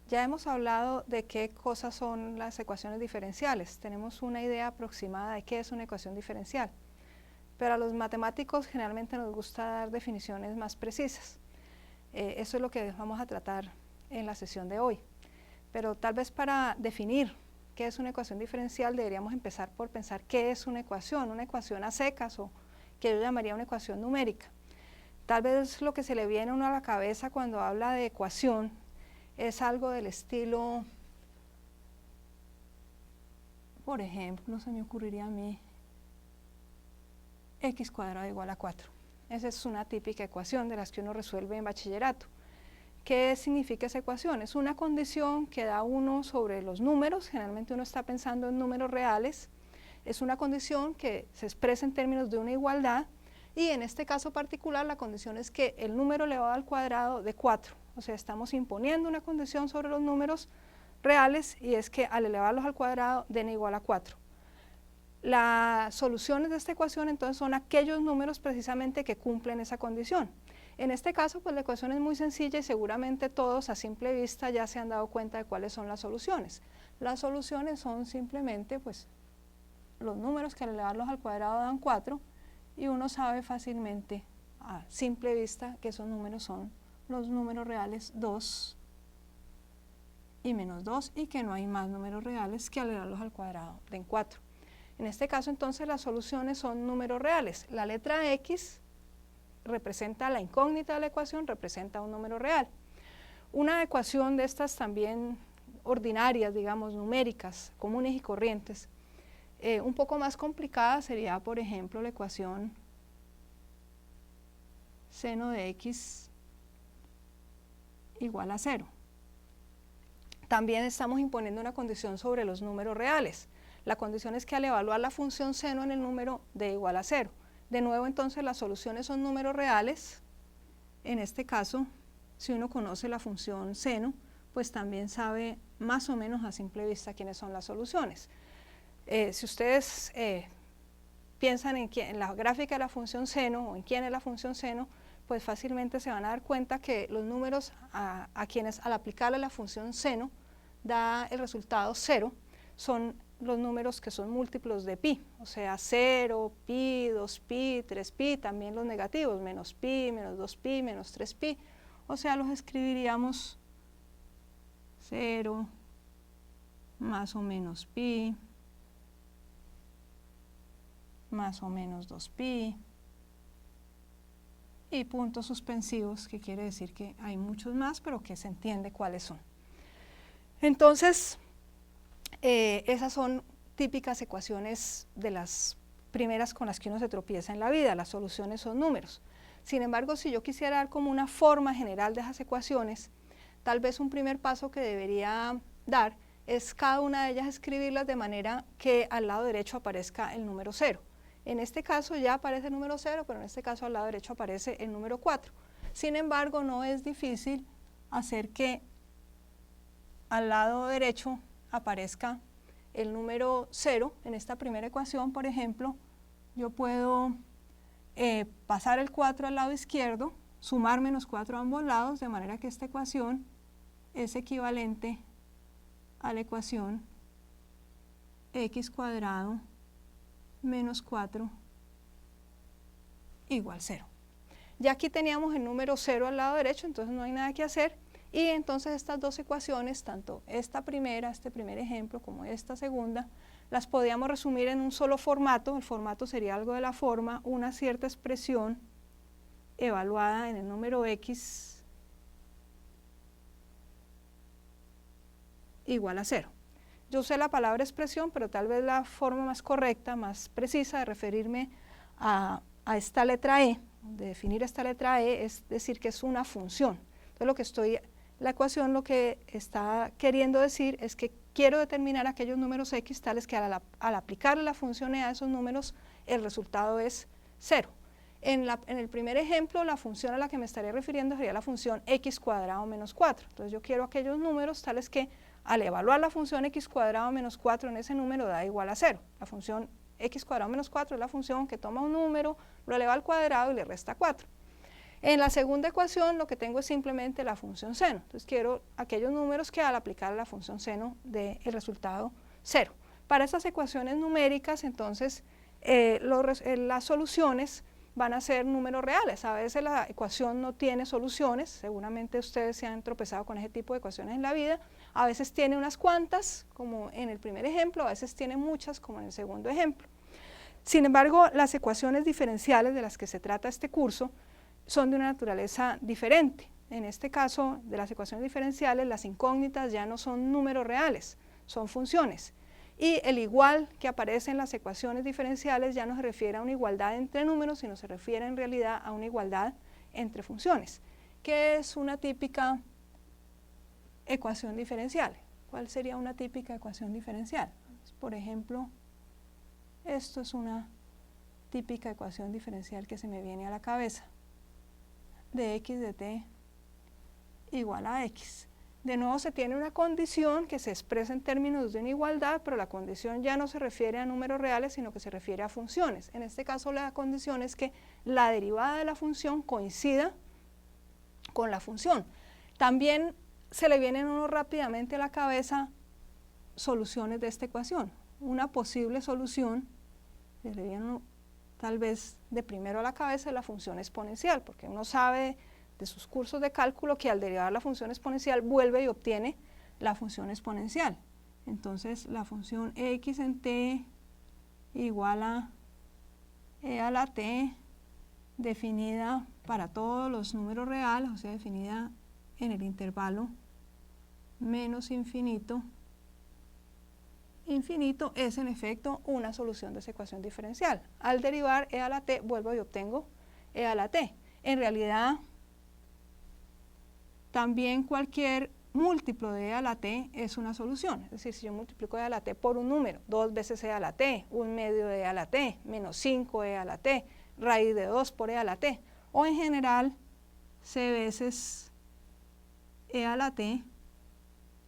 Ya hemos hablado de qué cosas son las ecuaciones diferenciales. Tenemos una idea aproximada de qué es una ecuación diferencial. Pero a los matemáticos generalmente nos gusta dar definiciones más precisas. Eso es lo que vamos a tratar en la sesión de hoy. Pero tal vez para definir qué es una ecuación diferencial deberíamos empezar por pensar qué es una ecuación a secas o que yo llamaría una ecuación numérica. Tal vez lo que se le viene a uno a la cabeza cuando habla de ecuación es algo del estilo, por ejemplo, se me ocurriría a mí, x cuadrado igual a 4. Esa es una típica ecuación de las que uno resuelve en bachillerato. ¿Qué significa esa ecuación? Es una condición que da uno sobre los números, generalmente uno está pensando en números reales, es una condición que se expresa en términos de una igualdad, y en este caso particular la condición es que el número elevado al cuadrado de 4, o sea, estamos imponiendo una condición sobre los números reales, y es que al elevarlos al cuadrado den igual a 4. Las soluciones de esta ecuación entonces son aquellos números precisamente que cumplen esa condición. En este caso, pues la ecuación es muy sencilla y seguramente todos a simple vista ya se han dado cuenta de cuáles son las soluciones. Las soluciones son simplemente pues los números que al elevarlos al cuadrado dan 4, y uno sabe fácilmente a simple vista que esos números son los números reales 2 y menos 2, y que no hay más números reales que al elevarlos al cuadrado den 4. En este caso entonces las soluciones son números reales. La letra X representa la incógnita de la ecuación, representa un número real. Una ecuación de estas también ordinarias, digamos, numéricas, comunes y corrientes, un poco más complicada sería, por ejemplo, la ecuación seno de x igual a 0. También estamos imponiendo una condición sobre los números reales. La condición es que al evaluar la función seno en el número d igual a 0. De nuevo, entonces, las soluciones son números reales. En este caso, si uno conoce la función seno, pues también sabe más o menos a simple vista quiénes son las soluciones. Si ustedes piensan en la gráfica de la función seno o en quién es la función seno, pues fácilmente se van a dar cuenta que los números a quienes al aplicarle la función seno da el resultado 0, son los números que son múltiplos de pi, o sea 0, pi, 2pi, 3pi, también los negativos, menos pi, menos 2pi, menos 3pi, o sea los escribiríamos 0 más o menos pi, más o menos 2pi, y puntos suspensivos, que quiere decir que hay muchos más, pero que se entiende cuáles son. Entonces, esas son típicas ecuaciones de las primeras con las que uno se tropieza en la vida, las soluciones son números. Sin embargo, si yo quisiera dar como una forma general de esas ecuaciones, tal vez un primer paso que debería dar es cada una de ellas escribirlas de manera que al lado derecho aparezca el número 0. En este caso ya aparece el número 0, pero en este caso al lado derecho aparece el número 4. Sin embargo, no es difícil hacer que al lado derecho aparezca el número 0. En esta primera ecuación, por ejemplo, yo puedo pasar el 4 al lado izquierdo, sumar menos 4 a ambos lados, de manera que esta ecuación es equivalente a la ecuación x cuadrado menos 4 igual 0. Ya aquí teníamos el número 0 al lado derecho, entonces no hay nada que hacer, y entonces estas dos ecuaciones, tanto esta primera, este primer ejemplo, como esta segunda, las podíamos resumir en un solo formato. El formato sería algo de la forma, una cierta expresión evaluada en el número x igual a 0. Yo usé la palabra expresión, pero tal vez la forma más correcta, más precisa de referirme a esta letra E, de definir esta letra E, es decir que es una función. Entonces la ecuación lo que está queriendo decir es que quiero determinar aquellos números x tales que al aplicarle la función E a esos números, el resultado es 0. En el primer ejemplo, la función a la que me estaré refiriendo sería la función x cuadrado menos 4. Entonces yo quiero aquellos números tales que al evaluar la función x cuadrado menos 4 en ese número da igual a 0. La función x cuadrado menos 4 es la función que toma un número, lo eleva al cuadrado y le resta 4. En la segunda ecuación lo que tengo es simplemente la función seno. Entonces quiero aquellos números que al aplicar a la función seno dé el resultado 0. Para estas ecuaciones numéricas, entonces, las soluciones van a ser números reales. A veces la ecuación no tiene soluciones, seguramente ustedes se han tropezado con ese tipo de ecuaciones en la vida. A veces tiene unas cuantas, como en el primer ejemplo, a veces tiene muchas, como en el segundo ejemplo. Sin embargo, las ecuaciones diferenciales de las que se trata este curso son de una naturaleza diferente. En este caso, de las ecuaciones diferenciales, las incógnitas ya no son números reales, son funciones. Y el igual que aparece en las ecuaciones diferenciales ya no se refiere a una igualdad entre números, sino se refiere en realidad a una igualdad entre funciones. ¿Qué es una típica ecuación diferencial? ¿Cuál sería una típica ecuación diferencial? Por ejemplo, esto es una típica ecuación diferencial que se me viene a la cabeza, de x de t igual a x. De nuevo se tiene una condición que se expresa en términos de una igualdad, pero la condición ya no se refiere a números reales, sino que se refiere a funciones. En este caso la condición es que la derivada de la función coincida con la función. También se le vienen a uno rápidamente a la cabeza soluciones de esta ecuación. Una posible solución, se le viene uno, tal vez de primero a la cabeza, es la función exponencial, porque uno sabe de sus cursos de cálculo que al derivar la función exponencial vuelve y obtiene la función exponencial. Entonces la función x en t igual a e a la t definida para todos los números reales, o sea, definida en el intervalo menos infinito, infinito, es en efecto una solución de esa ecuación diferencial. Al derivar e a la t vuelvo y obtengo e a la t. En realidad, también cualquier múltiplo de e a la t es una solución. Es decir, si yo multiplico e a la t por un número, 2 veces e a la t, 1/2 de e a la t, menos 5 e a la t, raíz de 2 por e a la t, o en general, c veces e a la t,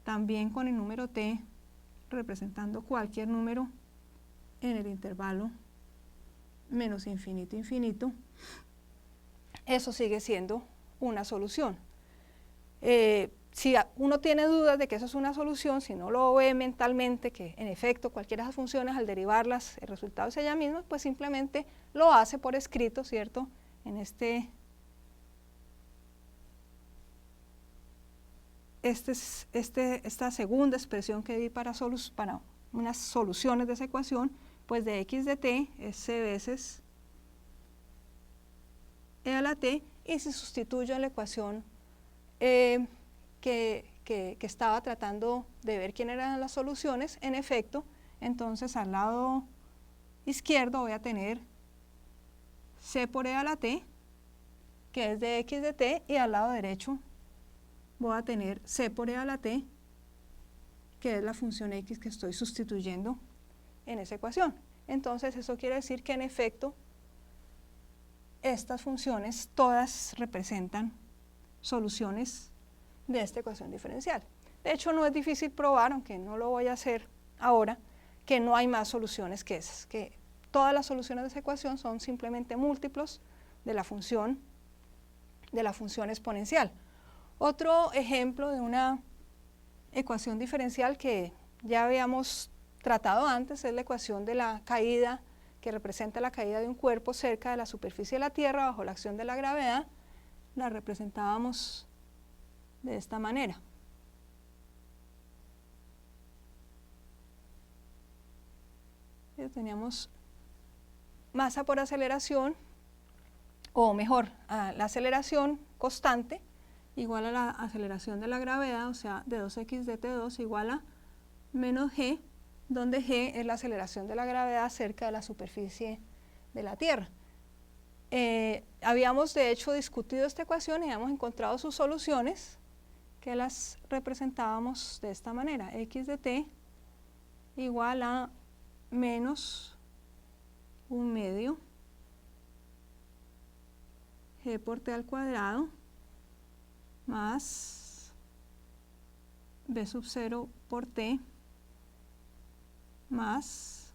también con el número t, representando cualquier número en el intervalo menos infinito, infinito, eso sigue siendo una solución. Si uno tiene dudas de que eso es una solución, si no lo ve mentalmente, que en efecto cualquiera de esas funciones al derivarlas el resultado es ella misma, pues simplemente lo hace por escrito, ¿cierto? En esta segunda expresión que di para unas soluciones de esa ecuación, pues de x de t es c veces e a la t, y se sustituye en la ecuación que estaba tratando de ver quién eran las soluciones. En efecto, entonces al lado izquierdo voy a tener c por e a la t, que es de x de t, y al lado derecho voy a tener c por e a la t, que es la función x que estoy sustituyendo en esa ecuación. Entonces eso quiere decir que en efecto estas funciones todas representan soluciones de esta ecuación diferencial. De hecho, no es difícil probar, aunque no lo voy a hacer ahora, que no hay más soluciones que esas, que todas las soluciones de esa ecuación son simplemente múltiplos de la función exponencial. Otro ejemplo de una ecuación diferencial que ya habíamos tratado antes es la ecuación de la caída, que representa la caída de un cuerpo cerca de la superficie de la Tierra bajo la acción de la gravedad. La representábamos de esta manera. Teníamos masa por aceleración, o mejor, la aceleración constante igual a la aceleración de la gravedad, o sea, de 2x de t2 igual a menos g, donde g es la aceleración de la gravedad cerca de la superficie de la Tierra. Habíamos de hecho discutido esta ecuación y habíamos encontrado sus soluciones, que las representábamos de esta manera: x de t igual a menos 1/2 g por t al cuadrado más b sub 0 por t más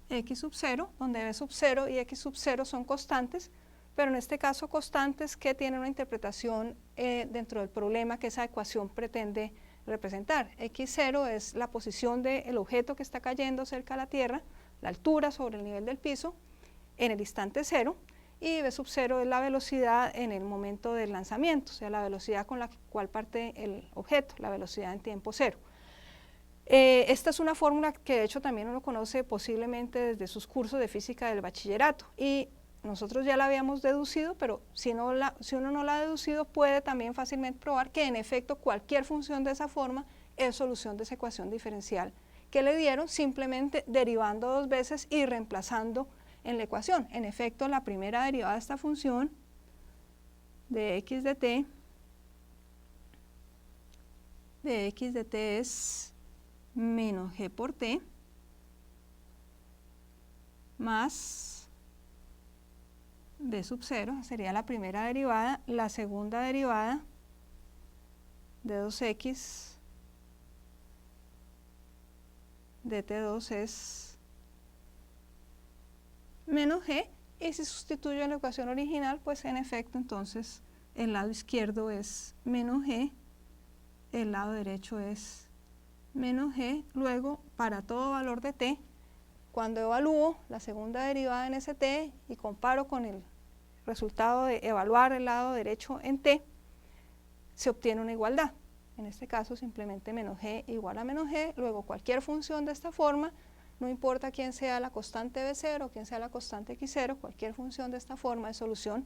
x sub 0, donde b sub 0 y x sub 0 son constantes, pero en este caso constantes que tienen una interpretación dentro del problema que esa ecuación pretende representar. X0 es la posición del objeto que está cayendo cerca de la Tierra, la altura sobre el nivel del piso, en el instante cero, y v sub 0 es la velocidad en el momento del lanzamiento, o sea, la velocidad con la cual parte el objeto, la velocidad en tiempo cero. Esta es una fórmula que de hecho también uno conoce posiblemente desde sus cursos de física del bachillerato, y nosotros ya la habíamos deducido, pero si uno no la ha deducido, puede también fácilmente probar que en efecto cualquier función de esa forma es solución de esa ecuación diferencial que le dieron, simplemente derivando dos veces y reemplazando en la ecuación. En efecto, la primera derivada de esta función de x de t es menos g por t más b sub 0, sería la primera derivada. La segunda derivada de 2x de t2 es menos g, y si sustituyo en la ecuación original, pues en efecto entonces el lado izquierdo es menos g, el lado derecho es menos g. Luego, para todo valor de t, cuando evalúo la segunda derivada en ese t y comparo con el resultado de evaluar el lado derecho en t, se obtiene una igualdad. En este caso simplemente menos g igual a menos g. Luego cualquier función de esta forma, no importa quién sea la constante b0 o quién sea la constante x0, cualquier función de esta forma es solución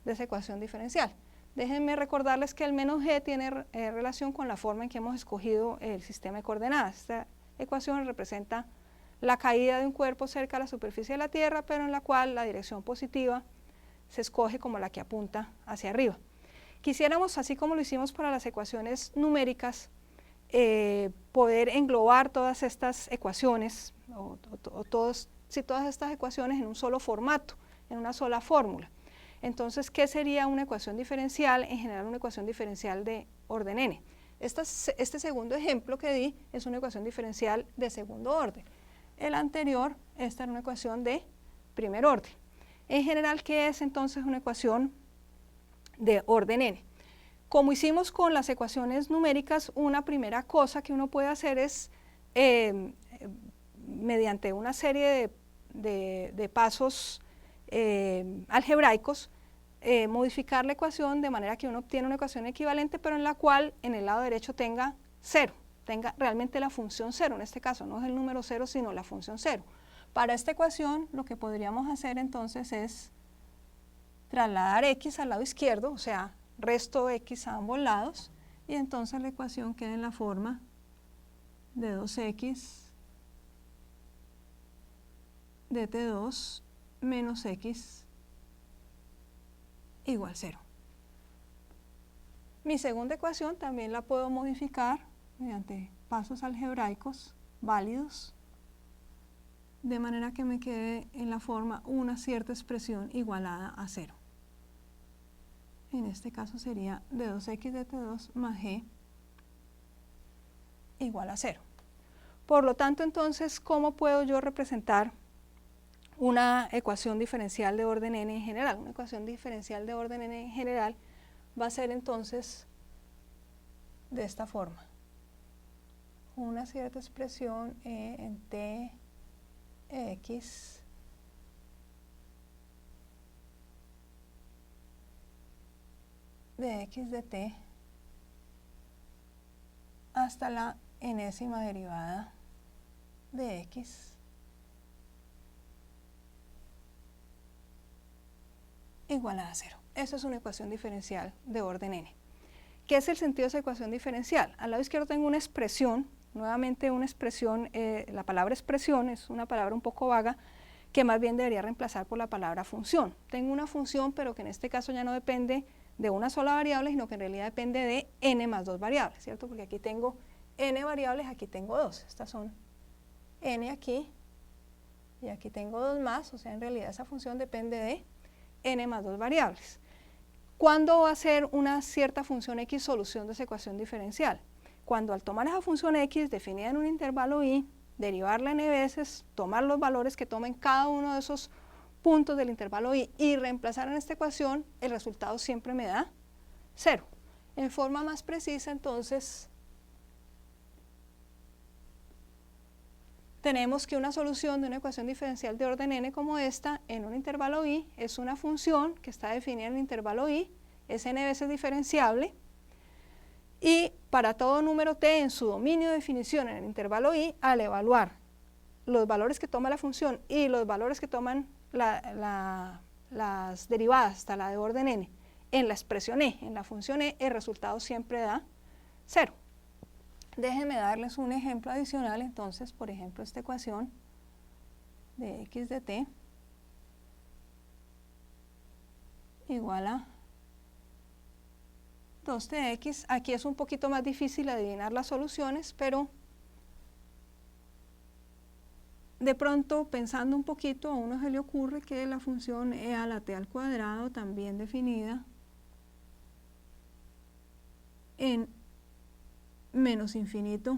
de esa ecuación diferencial. Déjenme recordarles que el menos g tiene relación con la forma en que hemos escogido el sistema de coordenadas. Esta ecuación representa la caída de un cuerpo cerca de la superficie de la Tierra, pero en la cual la dirección positiva se escoge como la que apunta hacia arriba. Quisiéramos, así como lo hicimos para las ecuaciones numéricas, poder englobar todas estas ecuaciones, todas estas ecuaciones en un solo formato, en una sola fórmula. Entonces, ¿qué sería una ecuación diferencial? En general, una ecuación diferencial de orden n. Este segundo ejemplo que di es una ecuación diferencial de segundo orden. El anterior, esta era una ecuación de primer orden. En general, ¿qué es entonces una ecuación de orden n? Como hicimos con las ecuaciones numéricas, una primera cosa que uno puede hacer es, mediante una serie de pasos algebraicos, modificar la ecuación de manera que uno obtiene una ecuación equivalente, pero en la cual en el lado derecho tenga 0, tenga realmente la función 0, en este caso no es el número 0, sino la función 0. Para esta ecuación lo que podríamos hacer entonces es trasladar x al lado izquierdo, o sea, resto x a ambos lados, y entonces la ecuación queda en la forma de 2x de t2 menos x igual 0. Mi segunda ecuación también la puedo modificar mediante pasos algebraicos válidos, de manera que me quede en la forma una cierta expresión igualada a 0. En este caso sería de 2x de t2 más g igual a 0. Por lo tanto, entonces, ¿cómo puedo yo representar una ecuación diferencial de orden n en general? Una ecuación diferencial de orden n en general va a ser entonces de esta forma. Una cierta expresión en t x de x de t hasta la enésima derivada de x igualada a 0. Eso es una ecuación diferencial de orden n. ¿Qué es el sentido de esa ecuación diferencial? Al lado izquierdo tengo una expresión, nuevamente una expresión, la palabra expresión es una palabra un poco vaga, que más bien debería reemplazar por la palabra función. Tengo una función, pero que en este caso ya no depende de una sola variable, sino que en realidad depende de n más 2 variables, ¿cierto? Porque aquí tengo n variables, aquí tengo 2. Estas son n aquí, y aquí tengo 2 más, o sea, en realidad esa función depende de n más 2 variables. ¿Cuándo va a ser una cierta función x solución de esa ecuación diferencial? Cuando al tomar esa función x definida en un intervalo y, derivarla n veces, tomar los valores que tomen cada uno de esos puntos del intervalo i y reemplazar en esta ecuación, el resultado siempre me da 0. En forma más precisa, entonces, tenemos que una solución de una ecuación diferencial de orden n como esta, en un intervalo i, es una función que está definida en el intervalo i, es n veces diferenciable, y para todo número t en su dominio de definición en el intervalo i, al evaluar los valores que toma la función y los valores que toman las derivadas hasta la de orden n en la expresión e, en la función e, el resultado siempre da 0. Déjenme darles un ejemplo adicional, entonces, por ejemplo, esta ecuación de x de t igual a 2 de x. Aquí es un poquito más difícil adivinar las soluciones, pero de pronto, pensando un poquito, a uno se le ocurre que la función e a la t al cuadrado, también definida en menos infinito,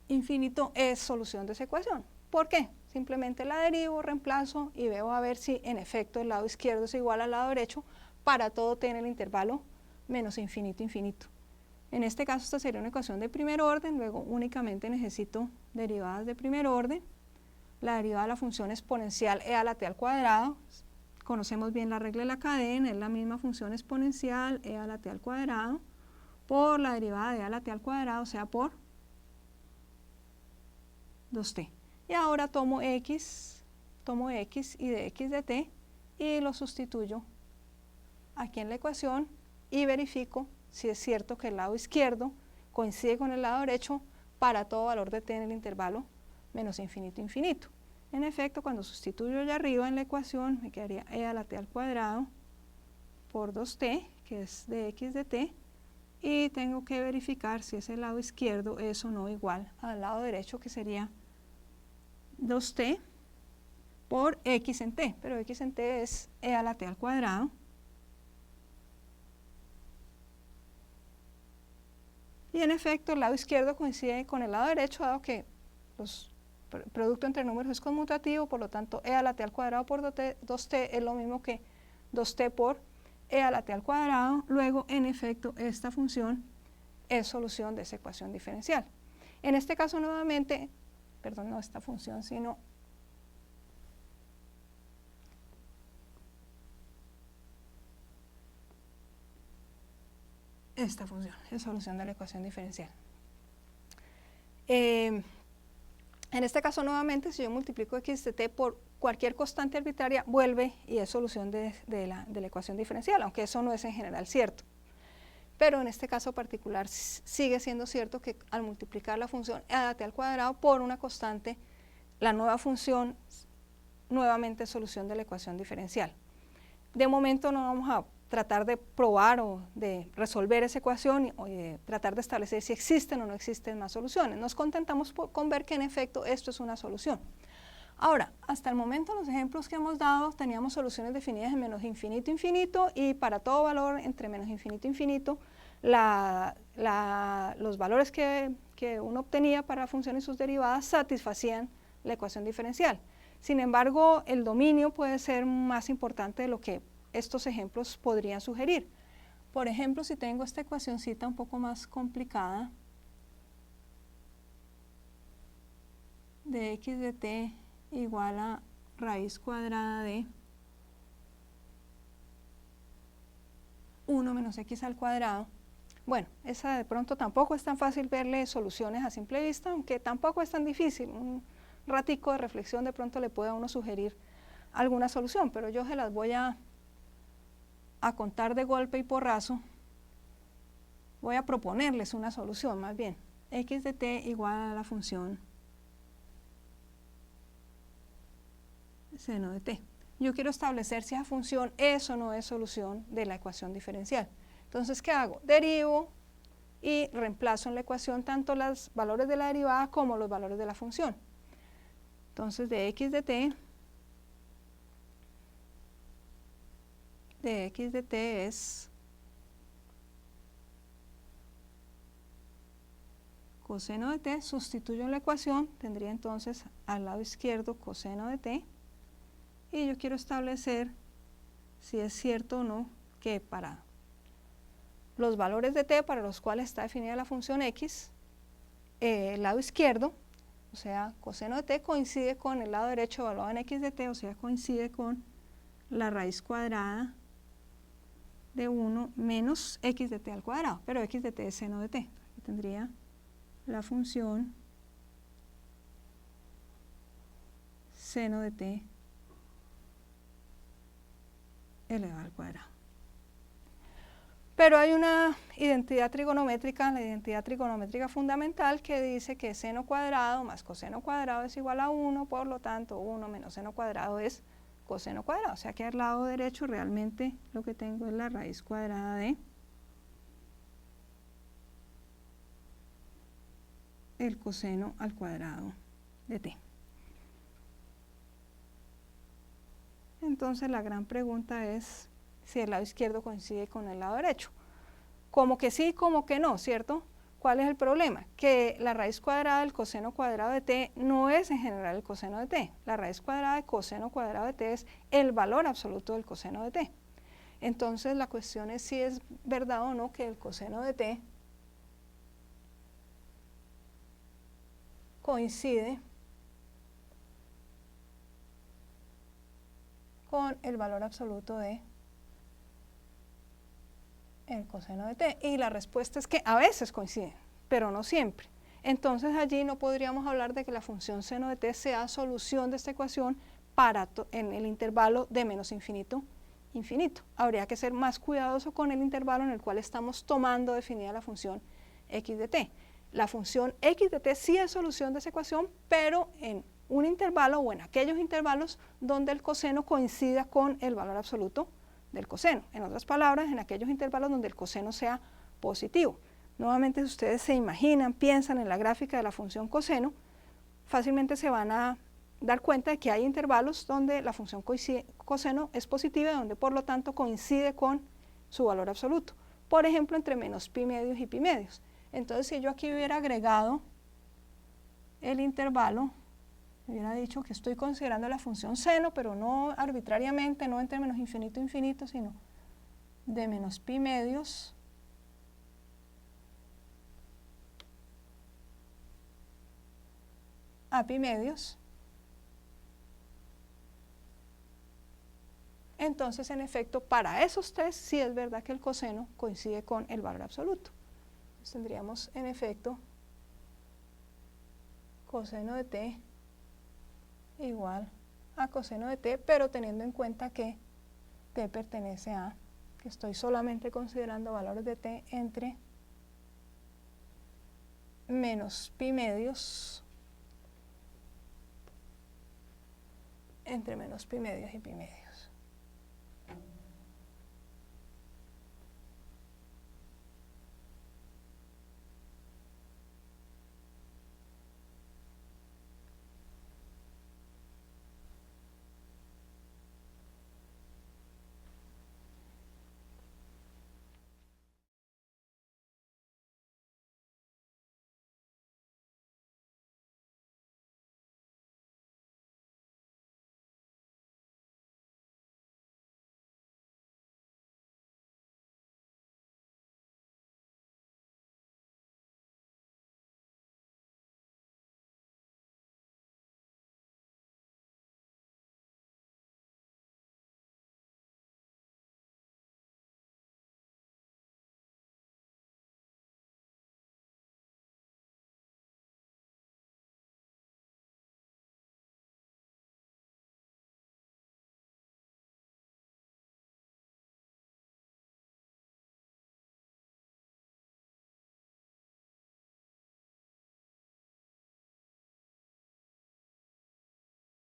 infinito, es solución de esa ecuación. ¿Por qué? Simplemente la derivo, reemplazo y veo a ver si en efecto el lado izquierdo es igual al lado derecho para todo t en el intervalo menos infinito, infinito. En este caso esta sería una ecuación de primer orden, luego únicamente necesito derivadas de primer orden. La derivada de la función exponencial e a la t al cuadrado, conocemos bien la regla de la cadena, es la misma función exponencial e a la t al cuadrado por la derivada de a la t al cuadrado, o sea, por 2t. Y ahora tomo x y de x de t y lo sustituyo aquí en la ecuación y verifico si es cierto que el lado izquierdo coincide con el lado derecho para todo valor de t en el intervalo menos infinito, infinito. En efecto, cuando sustituyo allá arriba en la ecuación, me quedaría e a la t al cuadrado por 2t, que es de x de t, y tengo que verificar si ese lado izquierdo es o no igual al lado derecho, que sería 2t por x en t, pero x en t es e a la t al cuadrado. Y en efecto, el lado izquierdo coincide con el lado derecho, dado que el producto entre números es conmutativo, por lo tanto, e a la t al cuadrado por 2t es lo mismo que 2t por e a la t al cuadrado. Luego, en efecto, esta función es solución de esa ecuación diferencial. En este caso, nuevamente, perdón, no esta función, sino esta función es solución de la ecuación diferencial. En este caso, nuevamente, si yo multiplico x de t por cualquier constante arbitraria, vuelve y es solución de la ecuación diferencial, aunque eso no es en general cierto. Pero en este caso particular sigue siendo cierto que al multiplicar la función a la t al cuadrado por una constante, la nueva función nuevamente es solución de la ecuación diferencial. De momento no vamos a tratar de probar o de resolver esa ecuación o de tratar de establecer si existen o no existen más soluciones. Nos contentamos con ver que en efecto esto es una solución. Ahora, hasta el momento los ejemplos que hemos dado teníamos soluciones definidas en menos infinito, infinito y para todo valor entre menos infinito, infinito, los valores que uno obtenía para la función y sus derivadas satisfacían la ecuación diferencial. Sin embargo, el dominio puede ser más importante de lo que estos ejemplos podrían sugerir. Por ejemplo, si tengo esta ecuacióncita un poco más complicada de x de t igual a raíz cuadrada de 1 menos x al cuadrado. Bueno, esa de pronto tampoco es tan fácil verle soluciones a simple vista, aunque tampoco es tan difícil. Un ratico de reflexión de pronto le puede a uno sugerir alguna solución, pero yo se las voy a contar de golpe y porrazo. Voy a proponerles una solución más bien. X de t igual a la función seno de t. Yo quiero establecer si esa función es o no es solución de la ecuación diferencial. Entonces, ¿qué hago? Derivo y reemplazo en la ecuación tanto los valores de la derivada como los valores de la función. Entonces, de x de t es coseno de t, sustituyo en la ecuación, tendría entonces al lado izquierdo coseno de t, y yo quiero establecer si es cierto o no que para los valores de t para los cuales está definida la función x, el lado izquierdo, o sea, coseno de t, coincide con el lado derecho evaluado en x de t, o sea, coincide con la raíz cuadrada de 1 menos x de t al cuadrado, pero x de t es seno de t. Aquí tendría la función seno de t elevado al cuadrado. Pero hay una identidad trigonométrica, la identidad trigonométrica fundamental, que dice que seno cuadrado más coseno cuadrado es igual a 1, por lo tanto 1 menos seno cuadrado es coseno cuadrado. O sea que al lado derecho realmente lo que tengo es la raíz cuadrada de el coseno al cuadrado de t. Entonces la gran pregunta es si el lado izquierdo coincide con el lado derecho. Como que sí, como que no, ¿cierto? ¿Cuál es el problema? Que la raíz cuadrada del coseno cuadrado de t no es en general el coseno de t. La raíz cuadrada de coseno cuadrado de t es el valor absoluto del coseno de t. Entonces la cuestión es si es verdad o no que el coseno de t coincide con el valor absoluto de el coseno de t, y la respuesta es que a veces coinciden, pero no siempre. Entonces allí no podríamos hablar de que la función seno de t sea solución de esta ecuación en el intervalo de menos infinito, infinito. Habría que ser más cuidadoso con el intervalo en el cual estamos tomando definida la función x de t. La función x de t sí es solución de esa ecuación, pero en un intervalo o en aquellos intervalos donde el coseno coincida con el valor absoluto del coseno. En otras palabras, en aquellos intervalos donde el coseno sea positivo. Nuevamente, si ustedes se imaginan, piensan en la gráfica de la función coseno, fácilmente se van a dar cuenta de que hay intervalos donde la función coseno es positiva y donde por lo tanto coincide con su valor absoluto. Por ejemplo, entre menos pi medios y pi medios. Entonces, si yo aquí hubiera agregado el intervalo, hubiera dicho que estoy considerando la función seno, pero no arbitrariamente, no entre menos infinito e infinito, sino de menos pi medios a pi medios. Entonces, en efecto, para esos tres sí es verdad que el coseno coincide con el valor absoluto. Entonces, tendríamos, en efecto, coseno de t igual a coseno de t, pero teniendo en cuenta que t pertenece a, que estoy solamente considerando valores de t entre menos pi medios, entre menos pi medios y pi medios.